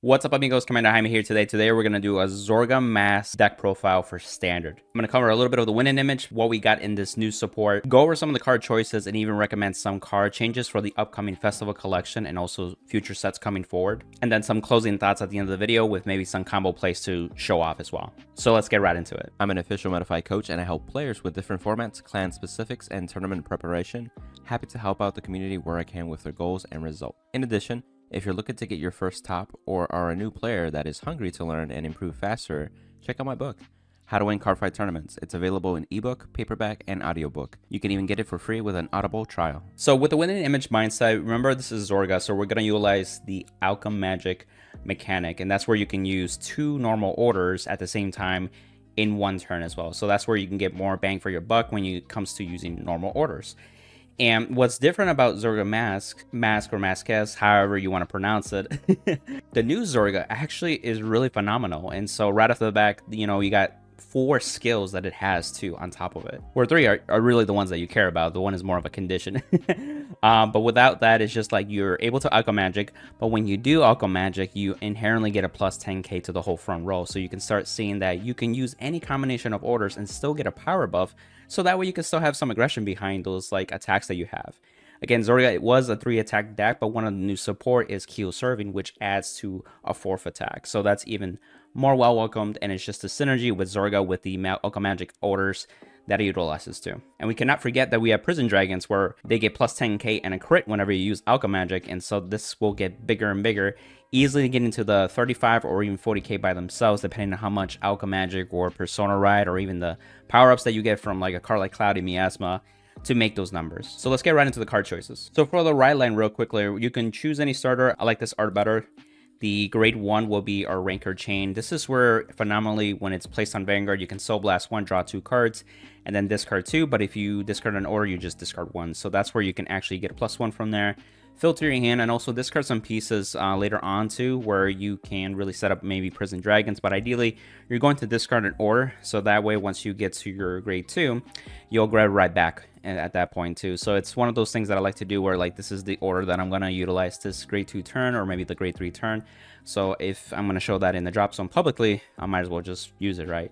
What's up, amigos? Commander Jaime here today. Today we're going to do a Zorga Masques deck profile for Standard. I'm going to cover a little bit of the winning image, what we got in this new support, go over some of the card choices, and even recommend some card changes for the upcoming festival collection and also future sets coming forward. And then some closing thoughts at the end of the video with maybe some combo plays to show off as well. So let's get right into it. I'm an official METAFY coach and I help players with different formats, clan specifics, and tournament preparation. Happy to help out the community where I can with their goals and results. In addition, if you're looking to get your first top or are a new player that is hungry to learn and improve faster, check out my book, How to Win Cardfight Tournaments. It's available in ebook, paperback, and audiobook. You can even get it for free with an Audible trial. So with the winning image mindset, remember this is Zorga, so we're going to utilize the Alchemagic mechanic, and that's where you can use two normal orders at the same time in one turn as well. So that's where you can get more bang for your buck when it comes to using normal orders. And what's different about Zorga Masques or Masques, however you want to pronounce it, the new Zorga actually is really phenomenal. And so right off the back, you know, you got 4 skills that it has too on top of it, where 3 are really the ones that you care about. The one is more of a condition. But without that, it's just like you're able to Alchemagic, but when you do Alchemagic, you inherently get a plus 10k to the whole front row. So you can start seeing that you can use any combination of orders and still get a power buff. So that way you can still have some aggression behind those like attacks that you have. Again, Zorga, it was a 3 attack deck, but one of the new support is Keel Serving, which adds to a 4th attack. So that's even more well welcomed, and it's just a synergy with Zorga with the Alchemagic orders that it utilizes too. And we cannot forget that we have Prison Dragons where they get plus 10k and a crit whenever you use Alchemagic, and so this will get bigger and bigger, easily get into the 35 or even 40k by themselves, depending on how much Alchemagic or Persona Ride or even the power-ups that you get from like a card like Cloudy Miasma to make those numbers. So let's get right into the card choices. So for the ride line real quickly, you can choose any starter. I like this art better. The grade 1 will be our Rancor Chain. This is where phenomenally when it's placed on Vanguard, you can Soul Blast 1, draw 2 cards, and then discard 2. But if you discard an order, you just discard 1. So that's where you can actually get a +1 from there. Filter your hand and also discard some pieces later on too, where you can really set up maybe Prison Dragons. But ideally, you're going to discard an order. So that way, once you get to your grade 2, you'll grab right back at that point too. So it's one of those things that I like to do where like this is the order that I'm going to utilize this grade 2 turn or maybe the grade 3 turn. So if I'm going to show that in the drop zone publicly, I might as well just use it, right?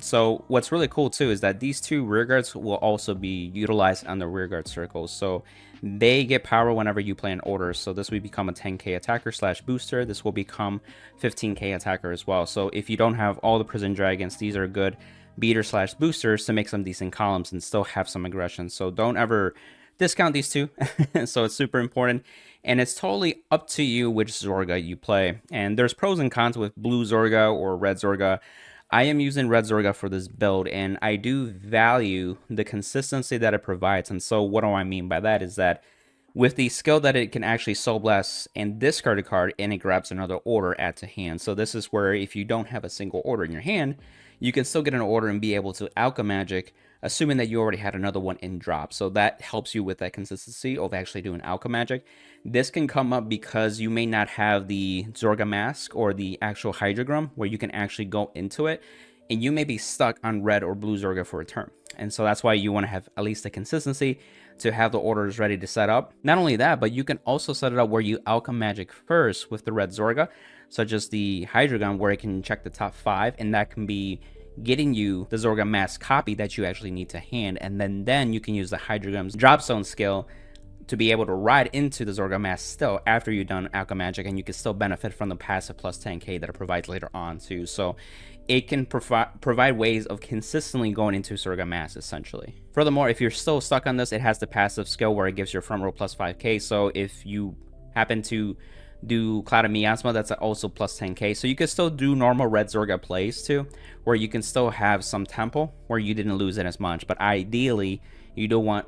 So what's really cool too is that these 2 rearguards will also be utilized on the rearguard circles. So they get power whenever you play an order. So this will become a 10k attacker / booster. This will become 15k attacker as well. So if you don't have all the Prison Dragons, these are good beater / boosters to make some decent columns and still have some aggression. So don't ever discount these 2. So it's super important, and it's totally up to you which Zorga you play. And there's pros and cons with blue Zorga or red Zorga. I am using red Zorga for this build, and I do value the consistency that it provides. And so what do I mean by that is that with the skill that it can actually Soul Blast and discard a card, and it grabs another order add to hand. So this is where if you don't have a single order in your hand, you can still get an order and be able to Alchemagic, assuming that you already had another one in drop. So that helps you with that consistency of actually doing Alchemagic. This can come up because you may not have the Zorga Masques or the actual Hydrogram where you can actually go into it, and you may be stuck on red or blue Zorga for a turn. And so that's why you want to have at least the consistency to have the orders ready to set up. Not only that, but you can also set it up where you Alchemagic first with the red Zorga, such as the Hydrogram where it can check the top 5, and that can be getting you the Zorga Masques copy that you actually need to hand, and then you can use the Hydrogram's drop zone skill to be able to ride into the Zorga Masques still after you've done Alchemagic, and you can still benefit from the passive plus 10k that it provides later on too. So it can provide ways of consistently going into Zorga Masques essentially. Furthermore, if you're still stuck on this, it has the passive skill where it gives your front row plus 5k. So if you happen to do Cloud of Miasma, that's also plus 10k. So you can still do normal red Zorga plays too, where you can still have some tempo where you didn't lose it as much. But ideally, you do want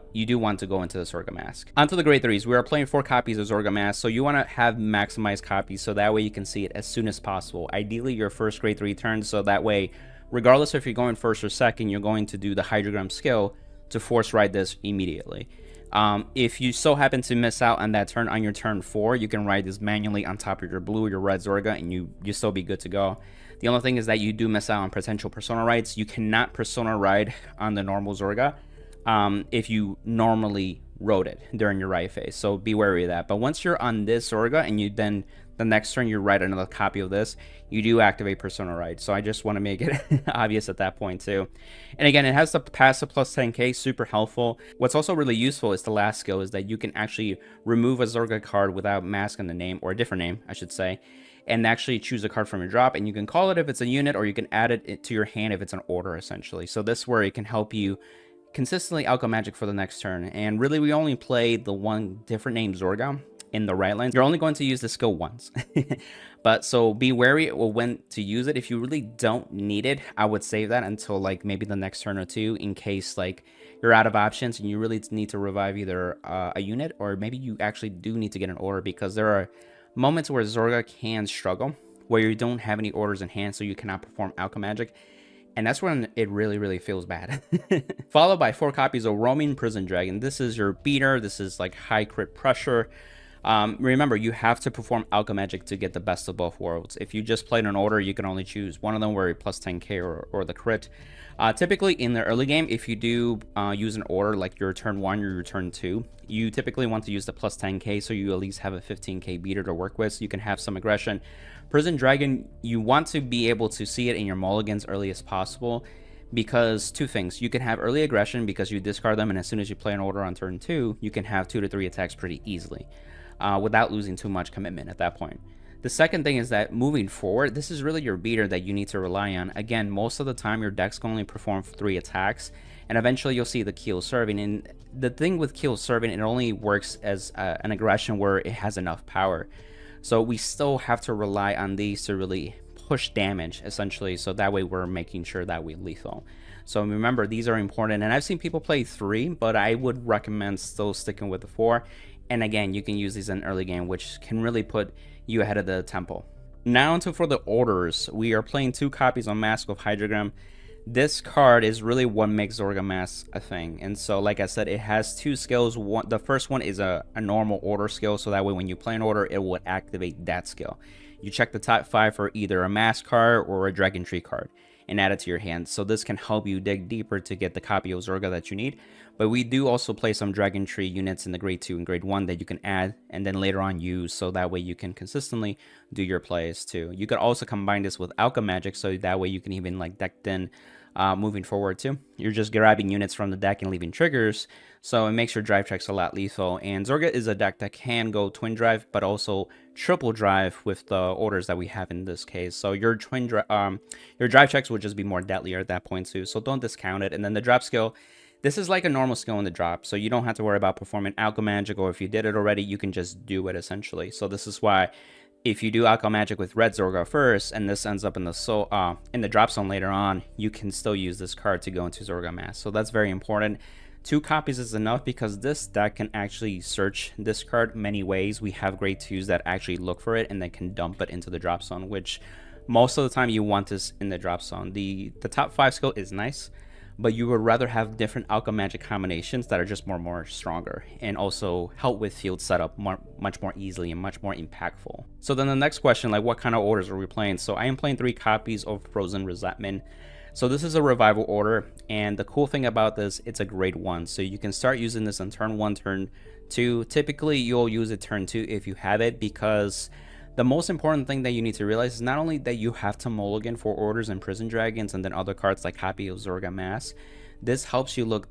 to go into the Zorga Masques. Onto the grade 3s, we are playing 4 copies of Zorga Masques, so you want to have maximized copies so that way you can see it as soon as possible. Ideally, your first grade 3 turn, so that way, regardless if you're going first or second, you're going to do the Hydrogram skill to force ride this immediately. If you so happen to miss out on that turn on your turn 4, you can ride this manually on top of your blue or your red Zorga, and you still be good to go. The only thing is that you do miss out on potential Persona rides. You cannot Persona ride on the normal Zorga if you normally rode it during your ride phase, so be wary of that. But once you're on this Zorga and you then the next turn you write another copy of this, you do activate Persona Right. So I just want to make it obvious at that point too. And again, it has the passive plus 10k, super helpful. What's also really useful is the last skill is that you can actually remove a Zorga card without mask in the name, or a different name, I should say, and actually choose a card from your drop, and you can call it if it's a unit, or you can add it to your hand if it's an order, essentially. So this is where it can help you consistently Alchemagic for the next turn. And really, we only play the one different name Zorga in the right lines. You're only going to use the skill once. But so be wary of when to use it. If you really don't need it, I would save that until like maybe the next turn or two, in case like you're out of options and you really need to revive either a unit, or maybe you actually do need to get an order, because there are moments where Zorga can struggle, where you don't have any orders in hand, so you cannot perform Alchemagic. And that's when it really feels bad. Followed by 4 copies of Roaming Prison Dragon. This is your beater. This is like high crit pressure. Remember, you have to perform Alchemagic to get the best of both worlds. If you just played an order, you can only choose one of them, where plus 10k or the crit. Typically in the early game, if you do use an order like your turn 1 or your turn 2, you typically want to use the plus 10k, so you at least have a 15k beater to work with, so you can have some aggression. Prison Dragon, you want to be able to see it in your mulligans early as possible, because 2 things. You can have early aggression because you discard them, and as soon as you play an order on turn 2, you can have 2 to 3 attacks pretty easily without losing too much commitment at that point. The second thing is that moving forward, this is really your beater that you need to rely on. Again, most of the time your decks can only perform 3 attacks, and eventually you'll see the Keel Serving. And the thing with Keel Serving, it only works as an aggression where it has enough power. So we still have to rely on these to really push damage, essentially, so that way we're making sure that we lethal. So remember, these are important, and I've seen people play 3, but I would recommend still sticking with the 4. And again, you can use these in early game, which can really put you ahead of the tempo. Now for the orders, we are playing 2 copies on Mask of Hydrogram. This card is really what makes Zorga Masques a thing. And so, like I said, it has 2 skills. The first one is a normal order skill, so that way when you play an order, it will activate that skill. You check the top 5 for either a Mask card or a Dragon Tree card and add it to your hand. So this can help you dig deeper to get the copy of Zorga that you need. But we do also play some Dragon Tree units in the grade 2 and grade 1 that you can add and then later on use, so that way you can consistently do your plays too. You could also combine this with Alchemagic, so that way you can even like deck in moving forward too. You're just grabbing units from the deck and leaving triggers, so it makes your drive checks a lot lethal. And Zorga is a deck that can go twin drive, but also triple drive with the orders that we have in this case. So your drive checks would just be more deadlier at that point too, so don't discount it. And then the drop skill, this is like a normal skill in the drop, so you don't have to worry about performing Alchemagic, or if you did it already, you can just do it essentially. So this is why if you do Alchemagic with red Zorga first, and this ends up in the drop zone later on, you can still use this card to go into Zorga Masques. So that's very important. 2 copies is enough, because this deck can actually search this card many ways. We have grade 2s that actually look for it and then can dump it into the drop zone, which most of the time you want this in the drop zone. The top 5 skill is nice, but you would rather have different Alchemagic combinations that are just more stronger, and also help with field setup much more easily and much more impactful. So then the next question, like, what kind of orders are we playing? So I am playing 3 copies of Frozen Resentment. So this is a revival order, and the cool thing about this, it's a grade 1, so you can start using this on turn 1, turn 2. Typically you'll use it turn 2 if you have it, because the most important thing that you need to realize is not only that you have to mulligan for orders and prison dragons and then other cards like copy of Zorga Masques, this helps you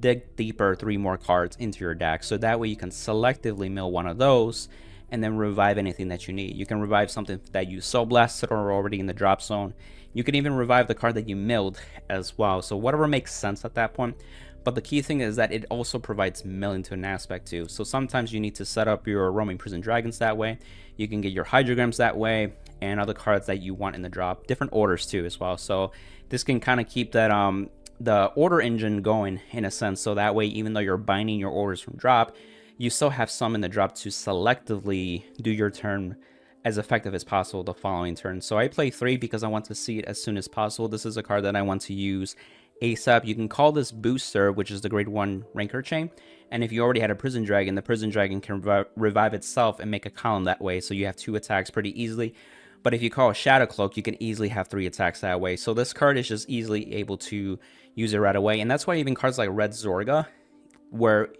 dig deeper 3 more cards into your deck, so that way you can selectively mill one of those and then revive anything that you need. You can revive something that you soul blasted or already in the drop zone. You can even revive the card that you milled as well, so whatever makes sense at that point. But the key thing is that it also provides milling to an aspect too. So sometimes you need to set up your roaming prison dragons that way. You can get your hydrograms that way, and other cards that you want in the drop. Different orders too as well. So this can kind of keep that the order engine going in a sense. So that way, even though you're binding your orders from drop, you still have some in the drop to selectively do your turn as effective as possible the following turn. So I play 3 because I want to see it as soon as possible. This is a card that I want to use ASAP. You can call this Booster, which is the grade 1 Ranker Chain. And if you already had a Prison Dragon, the Prison Dragon can revive itself and make a column that way. So you have 2 attacks pretty easily. But if you call a Shadow Cloak, you can easily have 3 attacks that way. So this card is just easily able to use it right away. And that's why even cards like Red Zorga, where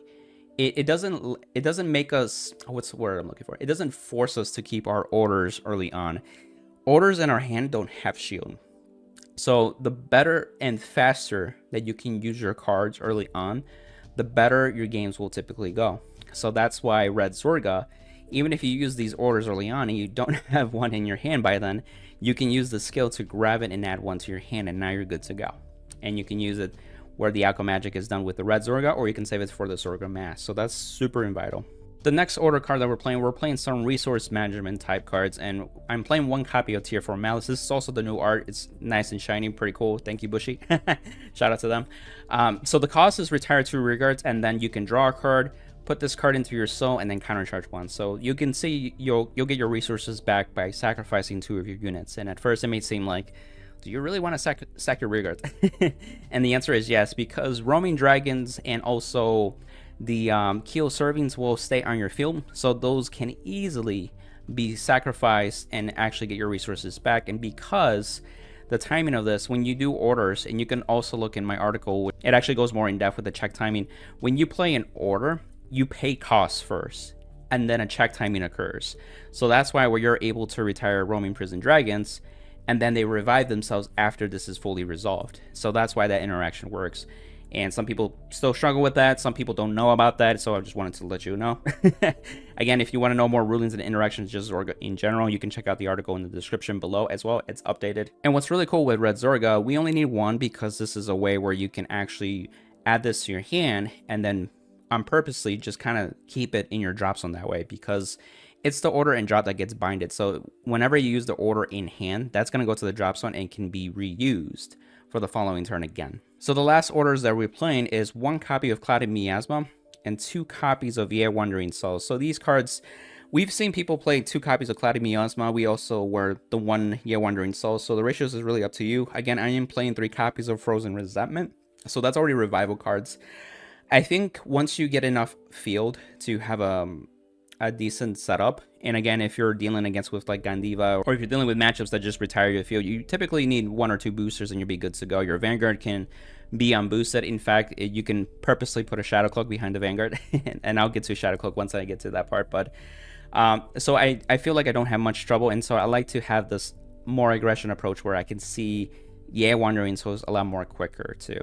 it doesn't make us, what's the word I'm looking for? It doesn't force us to keep our orders early on. Orders in our hand don't have shield. So the better and faster that you can use your cards early on, the better your games will typically go. So that's why Red Zorga, even if you use these orders early on and you don't have one in your hand by then, you can use the skill to grab it and add one to your hand, and now you're good to go. And you can use it where the Alchemagic is done with the Red Zorga, or you can save it for the Zorga Masques. So that's super vital. The next order card that we're playing some resource management type cards, and I'm playing one copy of Tier 4 Malice. This is also the new art. It's nice and shiny, pretty cool. Thank you, Bushy. Shout out to them. So the cost is retire 2 rearguards, and then you can draw a card, put this card into your soul, and then countercharge 1. So you can see you'll get your resources back by sacrificing 2 of your units. And at first it may seem like, do you really want to sack your rearguards? And the answer is yes, because roaming dragons and also the Keel servings will stay on your field, so those can easily be sacrificed and actually get your resources back. And because the timing of this, when you do orders, and you can also look in my article, it actually goes more in depth with the check timing. When you play an order, you pay costs first, and then a check timing occurs. So that's why where you're able to retire roaming prison dragons, and then they revive themselves after this is fully resolved. So that's why that interaction works. And some people still struggle with that. Some people don't know about that. So I just wanted to let you know. Again, if you want to know more rulings and interactions, just Zorga in general, you can check out the article in the description below as well. It's updated. And what's really cool with Red Zorga, we only need 1 because this is a way where you can actually add this to your hand and then on purposely just kind of keep it in your drop zone that way, because it's the order and drop that gets binded. So whenever you use the order in hand, that's going to go to the drop zone and can be reused for the following turn again. So the last orders that we're playing is 1 copy of Clouded Miasma and 2 copies of Yeah Wandering Souls. So these cards, we've seen people play 2 copies of Clouded Miasma. We also were the 1 Yeah Wandering Souls. So the ratios is really up to you. Again, I am playing 3 copies of Frozen Resentment. So that's already revival cards. I think once you get enough field to have a decent setup, and again, if you're dealing against with like Gandiva, or if you're dealing with matchups that just retire your field, you typically need 1 or 2 boosters and you'll be good to go. Your Vanguard can be unboosted. In fact, you can purposely put a Shadow Cloak behind the Vanguard, and I'll get to Shadow Cloak once I get to that part. But so I feel like I don't have much trouble, and so I like to have this more aggression approach where I can see Yeah Wandering Souls a lot more quicker too.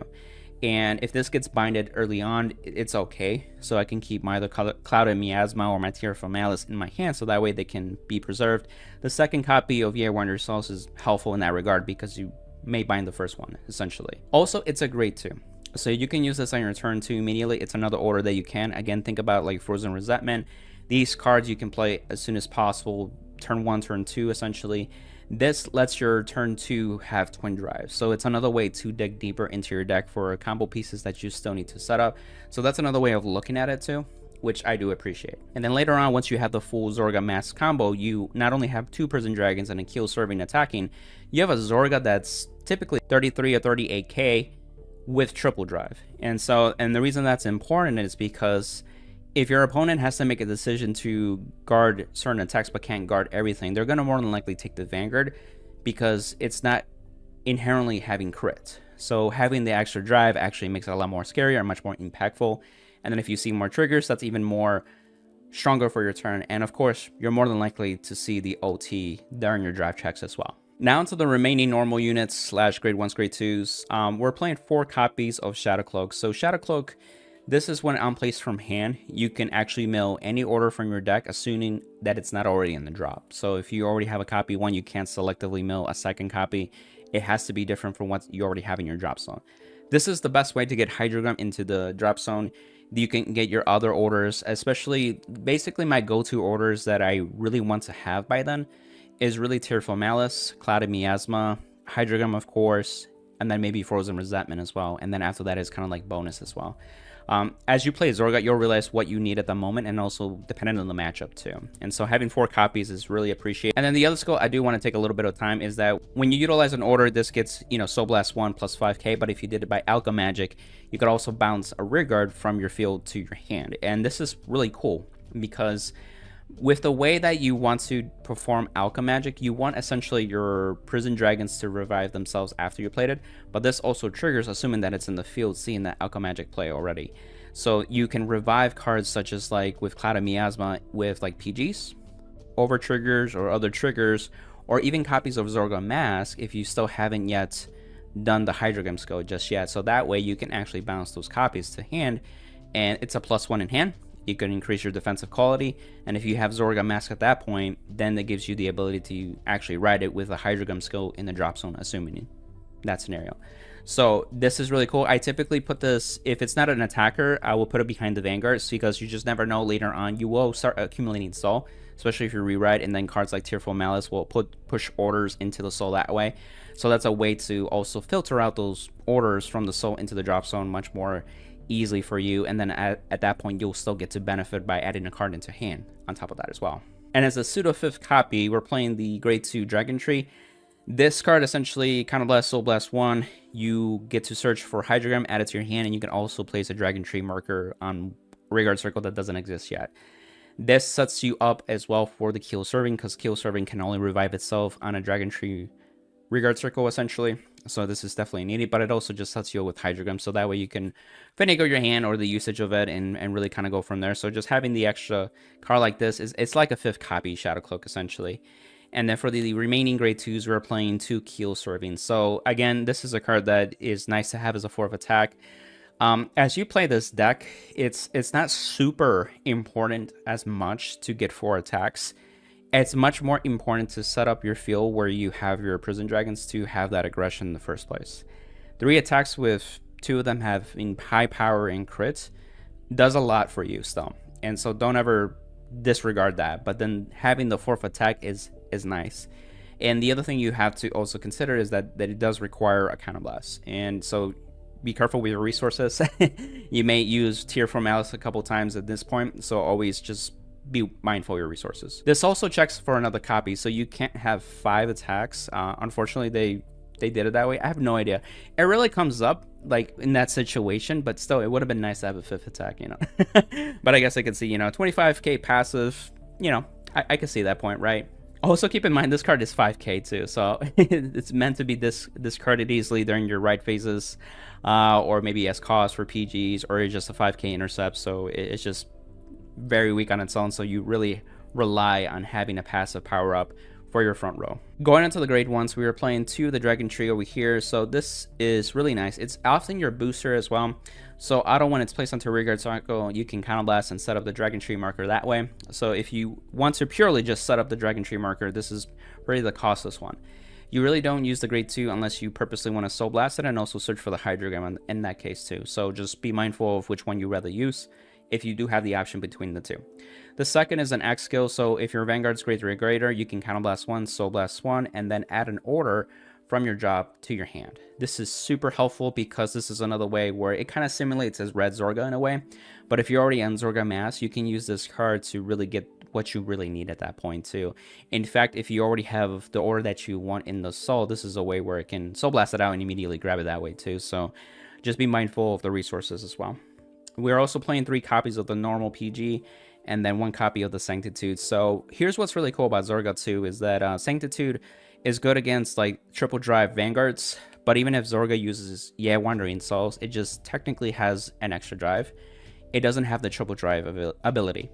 And if this gets binded early on, it's okay. So I can keep my either Clouded Miasma or my Tier 4 Malice in my hand, so that way they can be preserved. The second copy of Yeah Wandering Souls is helpful in that regard because you may bind the first one, essentially. Also, it's a grade 2. So you can use this on your turn 2 immediately. It's another order that you can. Again, think about like Frozen Resentment. These cards you can play as soon as possible, turn 1, turn 2, essentially. This lets your turn 2 have twin drives, so it's another way to dig deeper into your deck for combo pieces that you still need to set up. So that's another way of looking at it too, which I do appreciate. And then later on, once you have the full Zorga Masques combo, you not only have 2 Prison Dragons and a Keel serving attacking, you have a Zorga that's typically 33 or 38k with triple drive. And the reason that's important is because if your opponent has to make a decision to guard certain attacks but can't guard everything, they're going to more than likely take the Vanguard because it's not inherently having crit. So having the extra drive actually makes it a lot more scarier and much more impactful. And then if you see more triggers, that's even more stronger for your turn. And of course, you're more than likely to see the OT during your drive checks as well. Now into the remaining normal units / grade 1s, grade 2s. We're playing 4 copies of Shadow Cloak. So Shadow Cloak, this is when on place from hand, you can actually mill any order from your deck, assuming that it's not already in the drop. So if you already have a copy 1, you can't selectively mill a second copy. It has to be different from what you already have in your drop zone. This is the best way to get Hydrogram into the drop zone. You can get your other orders, especially basically my go-to orders that I really want to have by then is really Tier 4 Malice, Clouded Miasma, Hydrogram of course, and then maybe Frozen Resentment as well. And then after that is kind of like bonus as well. As you play Zorga, you'll realize what you need at the moment and also dependent on the matchup too. And so having 4 copies is really appreciated. And then the other skill I do want to take a little bit of time is that when you utilize an order, this gets, Soul Blast 1 plus 5k, but if you did it by Alchemagic, you could also bounce a rearguard from your field to your hand. And this is really cool because with the way that you want to perform Alchemagic, you want essentially your Prison Dragons to revive themselves after you played it, but this also triggers assuming that it's in the field, seeing that Alchemagic play already. So you can revive cards such as like with Cloud of Miasma with like PGs, over triggers or other triggers, or even copies of Zorga Masques if you still haven't yet done the Hydrogram skill just yet. So that way you can actually bounce those copies to hand, and it's a +1 in hand. You can increase your defensive quality, and if you have Zorga Mask at that point, then that gives you the ability to actually ride it with a Hydrogram skill in the drop zone, assuming that scenario. So this is really cool. I typically put this, if it's not an attacker, I will put it behind the Vanguards, because you just never know, later on you will start accumulating soul, especially if you rewrite, and then cards like Tearful Malice will push orders into the soul that way. So that's a way to also filter out those orders from the soul into the drop zone much more easily for you, and then at that point you'll still get to benefit by adding a card into hand on top of that as well. And as a pseudo 5th copy, we're playing the grade 2 Dragon Tree. This card essentially, Counterblast, Soul Blast 1, you get to search for Hydrogram, add it to your hand, and you can also place a Dragon Tree marker on Rearguard Circle that doesn't exist yet. This sets you up as well for the Keel Serving, because Keel Serving can only revive itself on a Dragon Tree Rearguard Circle essentially. So this is definitely needed, but it also just sets you up with Hydrogram, so that way you can finagle your hand or the usage of it and really kind of go from there. So just having the extra card like this it's like a 5th copy Shadow Cloak essentially. And then for the remaining grade 2s, we're playing 2 Keel Serving. So again, this is a card that is nice to have as a 4th attack. As you play this deck, it's not super important as much to get 4 attacks. It's much more important to set up your field where you have your Prison Dragons to have that aggression in the first place. 3 attacks with 2 of them having high power and crits does a lot for you still. And so don't ever disregard that. But then having the 4th attack is nice. And the other thing you have to also consider is that it does require a Counterblast. And so be careful with your resources. You may use Tearful Malice a couple times at this point, so always just be mindful of your resources. This also checks for another copy, so you can't have 5 attacks. Unfortunately, they did it that way. I have no idea. It really comes up like in that situation, but still, it would have been nice to have a 5th attack, you know. But I guess I could see, you know, 25k passive, you know, I could see that point, right? Also, keep in mind, this card is 5k too, so it's meant to be discarded easily during your ride phases, or maybe as cost for PGs, or just a 5k intercept, so it's just very weak on its own, so you really rely on having a passive power up for your front row. Going into the grade 1s, we were playing 2 the Dragon Tree over here, so this is really nice. It's often your booster as well, so auto when it's placed onto Rearguard Circle, you can Counterblast and set up the Dragon Tree marker that way. So if you want to purely just set up the Dragon Tree marker, this is really the costless one. You really don't use the grade 2 unless you purposely want to Soul Blast it and also search for the Hydrogram in that case too. So just be mindful of which one you rather use if you do have the option between the 2. The second is an X skill, so if your Vanguard's grade 3 or greater, you can Counterblast 1, Soul Blast 1, and then add an order from your job to your hand. This is super helpful because this is another way where it kind of simulates as Red Zorga in a way, but if you're already on Zorga Masques, you can use this card to really get what you really need at that point too. In fact, if you already have the order that you want in the soul, this is a way where it can Soul Blast it out and immediately grab it that way too, so just be mindful of the resources as well. We're also playing 3 copies of the normal PG and then 1 copy of the Sanctitude. So here's what's really cool about Zorga 2 is that Sanctitude is good against like triple drive Vanguards, but even if Zorga uses Wandering Souls, it just technically has an extra drive. It doesn't have the triple drive ability.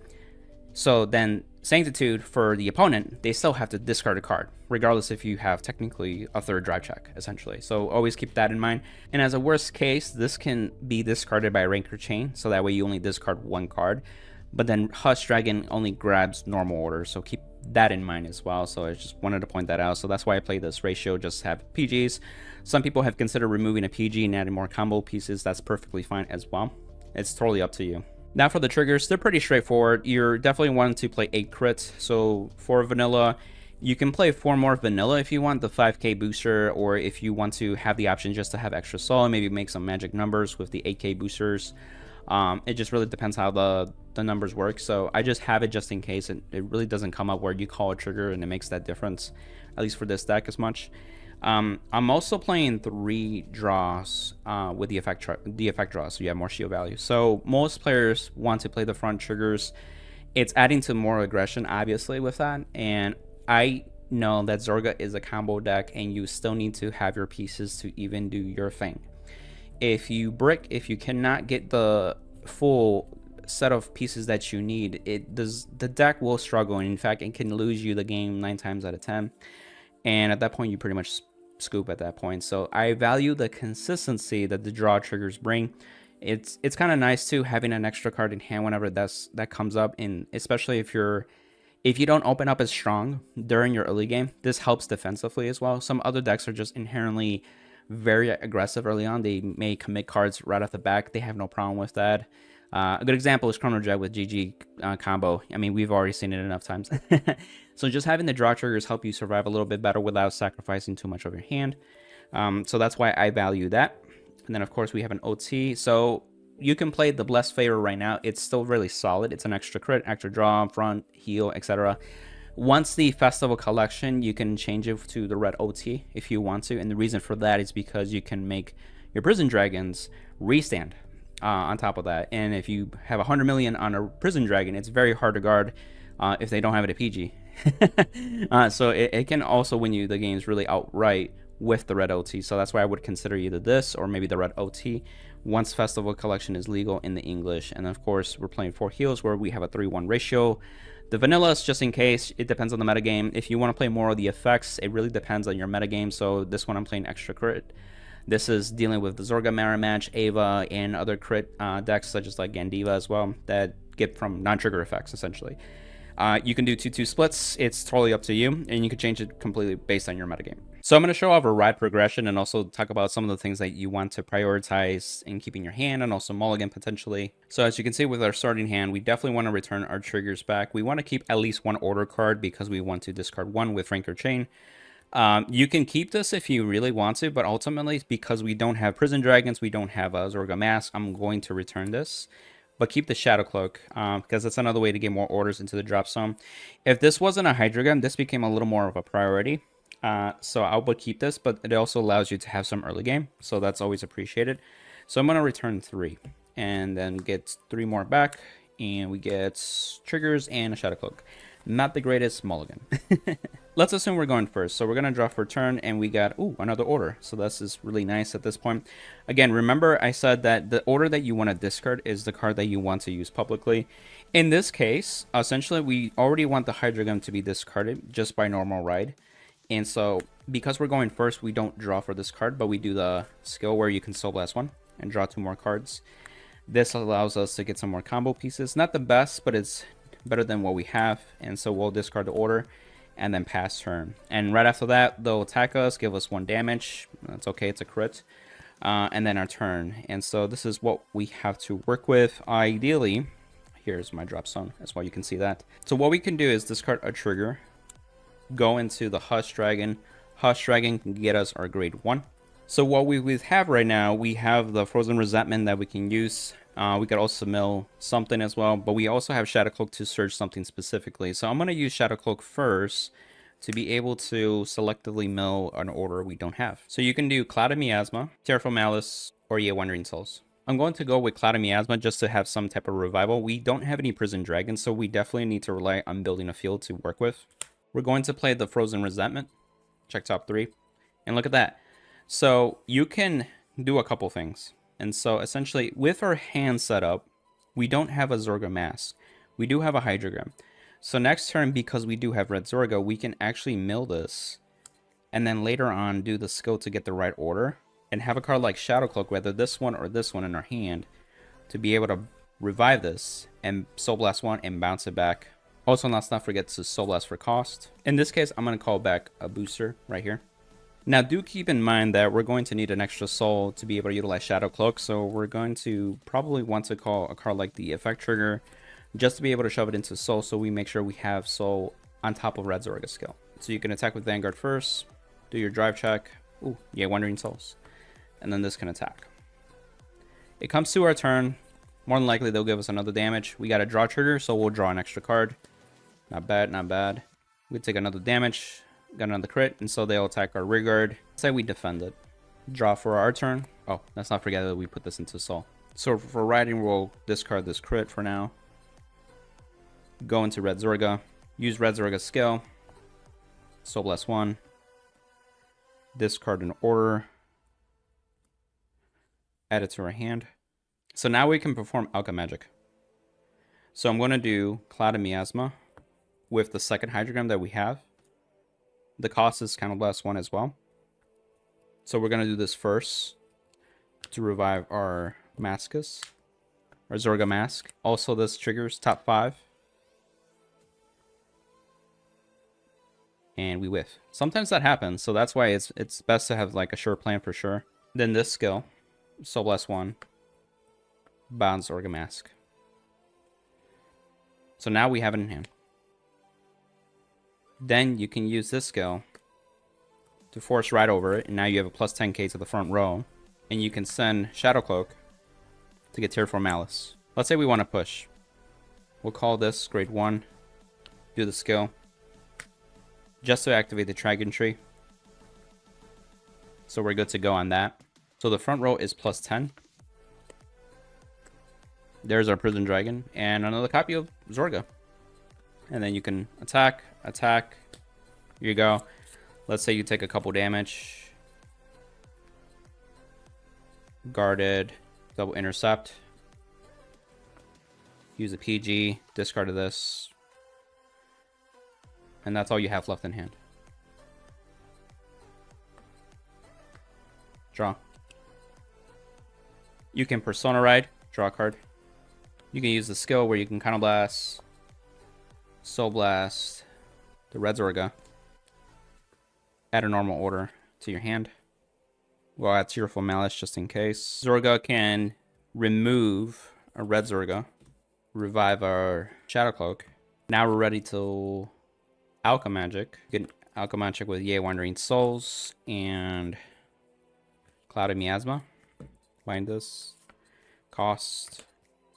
So then Sanctitude, for the opponent, they still have to discard a card, regardless if you have technically a 3rd drive check, essentially. So always keep that in mind. And as a worst case, this can be discarded by Rancor Chain, so that way you only discard 1 card. But then Hush Dragon only grabs normal orders, so keep that in mind as well. So I just wanted to point that out. So that's why I play this ratio, just have PGs. Some people have considered removing a PG and adding more combo pieces. That's perfectly fine as well. It's totally up to you. Now for the triggers, they're pretty straightforward. You're definitely wanting to play 8 crits. So for vanilla, you can play 4 more vanilla if you want the 5k booster, or if you want to have the option just to have extra soul and maybe make some magic numbers with the 8k boosters. It just really depends how the numbers work. So I just have it just in case. It really doesn't come up where you call a trigger and it makes that difference, at least for this deck as much. I'm also playing 3 draws with the effect draw, so you have more shield value. So most players want to play the front triggers. It's adding to more aggression, obviously, with that. And I know that Zorga is a combo deck, and you still need to have your pieces to even do your thing. If you cannot get the full set of pieces that you need, the deck will struggle, and in fact it can lose you the game 9 times out of 10, and at that point you pretty much scoop at that point. So I value the consistency that the draw triggers bring. It's kind of nice too, having an extra card in hand whenever that comes up, and especially if you don't open up as strong during your early game. This helps defensively as well. Some other decks are just inherently very aggressive early on. They may commit cards right off the back. They have no problem with that. A good example is Chrono Jet with GG combo. I mean, we've already seen it enough times. So just having the draw triggers help you survive a little bit better without sacrificing too much of your hand. So that's why I value that. And then, of course, we have an OT. So you can play the Blessed Favor right now. It's still really solid. It's an extra crit, extra draw, front, heal, etc. Once the Festival Collection, you can change it to the red OT if you want to. And the reason for that is because you can make your Prison Dragons restand on top of that. And if you have 100 million on a Prison Dragon, it's very hard to guard if they don't have it at PG. So it can also win you the games really outright with the red OT. So that's why I would consider either this or maybe the red OT once Festival Collection is legal in the English. And of course, we're playing 4 heals where we have a 3-1 ratio. The vanillas, just in case, it depends on the metagame. If you want to play more of the effects, it really depends on your metagame. So this one I'm playing extra crit. This is dealing with the Zorga Masques, Ava, and other crit decks such as like Gandiva as well that get from non-trigger effects essentially. You can do 2-2 splits. It's totally up to you, and you can change it completely based on your metagame. So I'm going to show off a ride progression and also talk about some of the things that you want to prioritize in keeping your hand, and also mulligan potentially. So as you can see with our starting hand, we definitely want to return our triggers back. We want to keep at least 1 order card because we want to discard 1 with Ranker Chain. You can keep this if you really want to, but ultimately because we don't have Prison Dragons, we don't have a Zorga Mask, I'm going to return this. But keep the Shadow Cloak, because that's another way to get more orders into the drop zone. If this wasn't a Hydra Gun, this became a little more of a priority. So I would keep this, but it also allows you to have some early game. So that's always appreciated. So I'm going to return 3 and then get 3 more back. And we get triggers and a Shadow Cloak. Not the greatest mulligan. Let's assume we're going first. So we're going to draw for turn, and we got, another order. So this is really nice at this point. Again, remember I said that the order that you want to discard is the card that you want to use publicly. In this case, essentially, we already want the Hydra Gun to be discarded just by normal ride. And so because we're going first, we don't draw for this card, but we do the skill where you can Soul Blast 1 and draw 2 more cards. This allows us to get some more combo pieces. Not the best, but it's better than what we have. And so we'll discard the order and then pass turn. And right after that, they'll attack us, give us 1 damage. That's okay, it's a crit. And then our turn. And so this is what we have to work with. Ideally, here's my drop zone as well, you can see that. So what we can do is discard a trigger, go into the Hush Dragon. Hush Dragon can get us our grade 1. So what we have right now, we have the Frozen Resentment that we can use. We could also mill something as well, but we also have Shadow Cloak to search something specifically. So I'm going to use Shadow Cloak first to be able to selectively mill an order we don't have. So you can do Cloud of Miasma, Tearful Malice, or Wandering Souls. I'm going to go with Cloud of Miasma just to have some type of revival. We don't have any Prison Dragons, so we definitely need to rely on building a field to work with. We're going to play the Frozen Resentment. Check top 3. And look at that. So you can do a couple things. And so essentially, with our hand set up, we don't have a Zorga Mask. We do have a Hydra Gun. So next turn, because we do have Red Zorga, we can actually mill this. And then later on, do the skill to get the right order. And have a card like Shadow Cloak, whether this one or this one in our hand, to be able to revive this and Soul Blast 1 and bounce it back. Also, let's not forget to Soul Blast for cost. In this case, I'm going to call back a booster right here. Now, do keep in mind that we're going to need an extra soul to be able to utilize Shadow Cloak, so we're going to probably want to call a card like the Effect Trigger just to be able to shove it into soul, so we make sure we have soul on top of Red Zorga skill. So you can attack with Vanguard first, do your drive check, Wandering Souls, and then this can attack. It comes to our turn. More than likely, they'll give us another damage. We got a draw trigger, so we'll draw an extra card. Not bad, not bad. We take another damage. Got another crit, and so they'll attack our rear guard. Say we defend it. Draw for our turn. Oh, let's not forget that we put this into soul. So for riding, we'll discard this crit for now. Go into Red Zorga. Use Red Zorga's skill. Soul Blast 1. Discard an order. Add it to our hand. So now we can perform Alchemagic. So I'm going to do Cloud of Miasma with the second hydrogram that we have. The cost is kind of less one as well. So we're going to do this first to revive our Masques, our Zorga Mask. Also, this triggers top 5. And we whiff. Sometimes that happens, so that's why it's best to have like a sure plan for sure. Then this skill, Soul Blast 1, bounds Zorga Mask. So now we have it in hand. Then you can use this skill to force right over it, and now you have a plus 10k to the front row. And you can send Shadow Cloak to get Tearful Malice. Let's say we want to push. We'll call this grade 1, do the skill, just to activate the Dragon Tree. So we're good to go on that. So the front row is plus 10. There's our Prison Dragon and another copy of Zorga. And then you can attack. Here you go. Let's say you take a couple damage. Guarded. Double intercept. Use a PG. Discard of this. And that's all you have left in hand. Draw. You can Persona Ride. Draw a card. You can use the skill where you can Counter Blast, Soul Blast, the Red Zorga. Add a normal order to your hand. We'll add Tearful Malice just in case. Zorga can remove a Red Zorga, revive our Shadow Cloak. Now we're ready to Alchemagic. You can Alchemagic with Yay Wandering Souls and Cloud of Miasma. Bind this. Cost.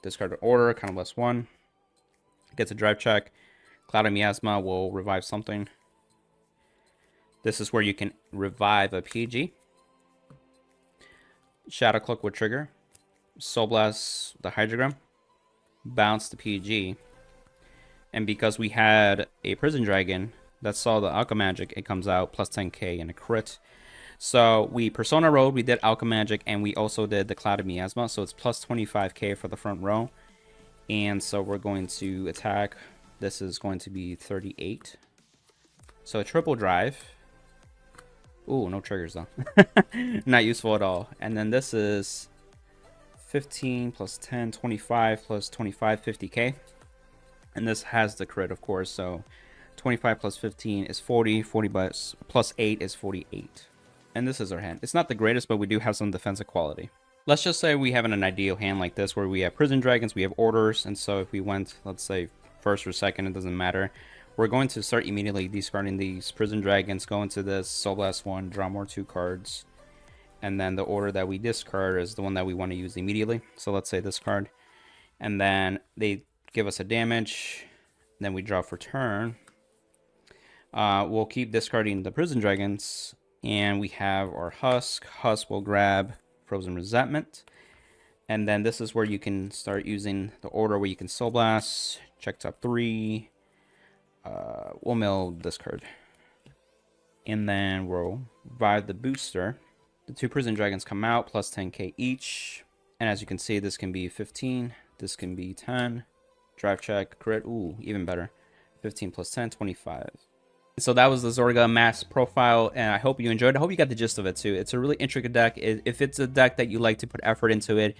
Discard an order, kind of less 1. Gets a drive check. Cloud of Miasma will revive something. This is where you can revive a PG. Shadow Cloak will trigger. Soul Blast the Hydrogram. Bounce the PG. And because we had a Prison Dragon that saw the Alchemagic, it comes out plus 10k and a crit. So we Persona Road, we did Alchemagic, and we also did the Cloud of Miasma. So it's plus 25k for the front row. And so we're going to attack. This is going to be 38. So a triple drive. Ooh, no triggers though. Not useful at all. And then this is 15 plus 10, 25 plus 25, 50k. And this has the crit, of course. So 25 plus 15 is 40. 40 plus 8 is 48. And this is our hand. It's not the greatest, but we do have some defensive quality. Let's just say we have an ideal hand like this where we have Prison Dragons, we have orders. And so if we went, let's say, first or second, it doesn't matter. We're going to start immediately discarding these Prison Dragons, go into this Soul Blast 1, draw more 2 cards. And then the order that we discard is the one that we want to use immediately. So let's say this card. And then they give us a damage. Then we draw for turn. We'll keep discarding the Prison Dragons. And we have our Husk. Husk will grab Frozen Resentment. And then this is where you can start using the order where you can Soul Blast, check top 3. We'll mill this card. And then we'll revive the booster. The 2 Prison Dragons come out, plus 10k each. And as you can see, this can be 15. This can be 10. Drive check, crit. Ooh, even better. 15 plus 10, 25. So that was the Zorga Masques profile, and I hope you enjoyed it. I hope you got the gist of it too. It's a really intricate deck. If it's a deck that you like to put effort into it,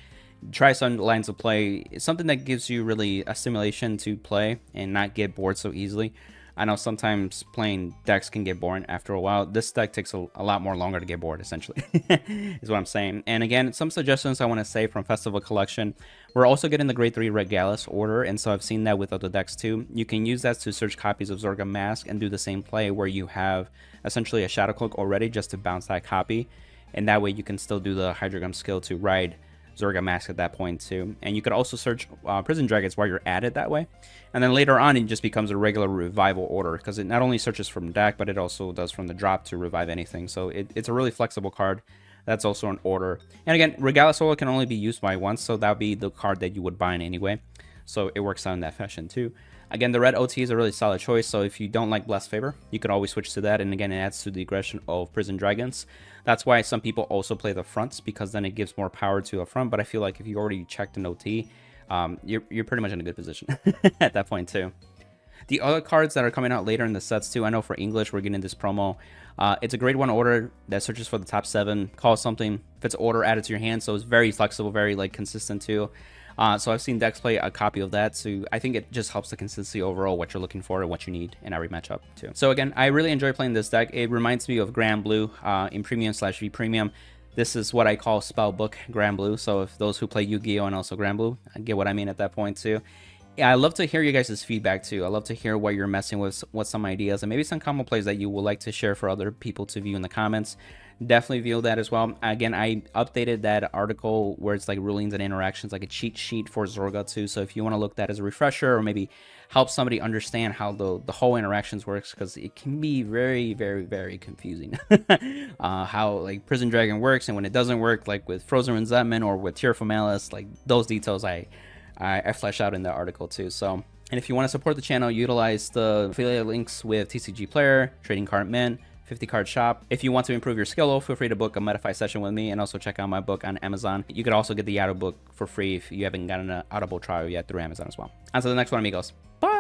try some lines of play. It's something that gives you really a stimulation to play and not get bored so easily. I know sometimes playing decks can get boring after a while. This deck takes a lot more longer to get bored, essentially, is what I'm saying. And again, some suggestions I want to say from Festival Collection. We're also getting the Grade 3 Regalis order, and so I've seen that with other decks too. You can use that to search copies of Zorga Masques and do the same play where you have essentially a Shadow Cloak already just to bounce that copy. And that way you can still do the Hydrogram skill to ride Zorga Masques at that point too. And you could also search Prison Dragons while you're at it that way. And then later on, it just becomes a regular revival order because it not only searches from deck, but it also does from the drop to revive anything. So it's a really flexible card. That's also an order. And again, Regalis Order can only be used by once, so that would be the card that you would bind anyway. So it works out in that fashion too. Again, the red OT is a really solid choice, so if you don't like Blessed Favor, you could always switch to that, and again, it adds to the aggression of Prison Dragons. That's why some people also play the fronts, because then it gives more power to a front, but I feel like if you already checked an OT, you're pretty much in a good position at that point too. The other cards that are coming out later in the sets too, I know for English we're getting this promo. It's a grade 1 order that searches for the top 7, calls something, fits order, added to your hand, so it's very flexible, very like consistent too. So I've seen decks play a copy of that, so I think it just helps the consistency overall, what you're looking for and what you need in every matchup too. So again, I really enjoy playing this deck. It reminds me of granblue in Premium/V Premium. This is what I call Spellbook granblue, so if those who play Yu-Gi-Oh! And also granblue get what I mean at that point too. Yeah, I love to hear you guys' feedback too. I love to hear what you're messing with, what some ideas, and maybe some combo plays that you would like to share for other people to view in the comments. Definitely view that as well. Again, I updated that article where it's like rulings and interactions, like a cheat sheet for Zorga too. So if you want to look at that as a refresher, or maybe help somebody understand how the whole interactions works, because it can be very, very, very confusing. How like Prison Dragon works and when it doesn't work, like with Frozen Resentment or with Tearful Malice, like those details I flesh out in the article too. So, and if you want to support the channel, utilize the affiliate links with TCG Player, Trading Card Mint, 50 card shop. If you want to improve your skill, feel free to book a METAFY session with me, and also check out my book on Amazon. You could also get the Audible book for free if you haven't gotten an Audible trial yet through Amazon as well. On to the next one, amigos. Bye!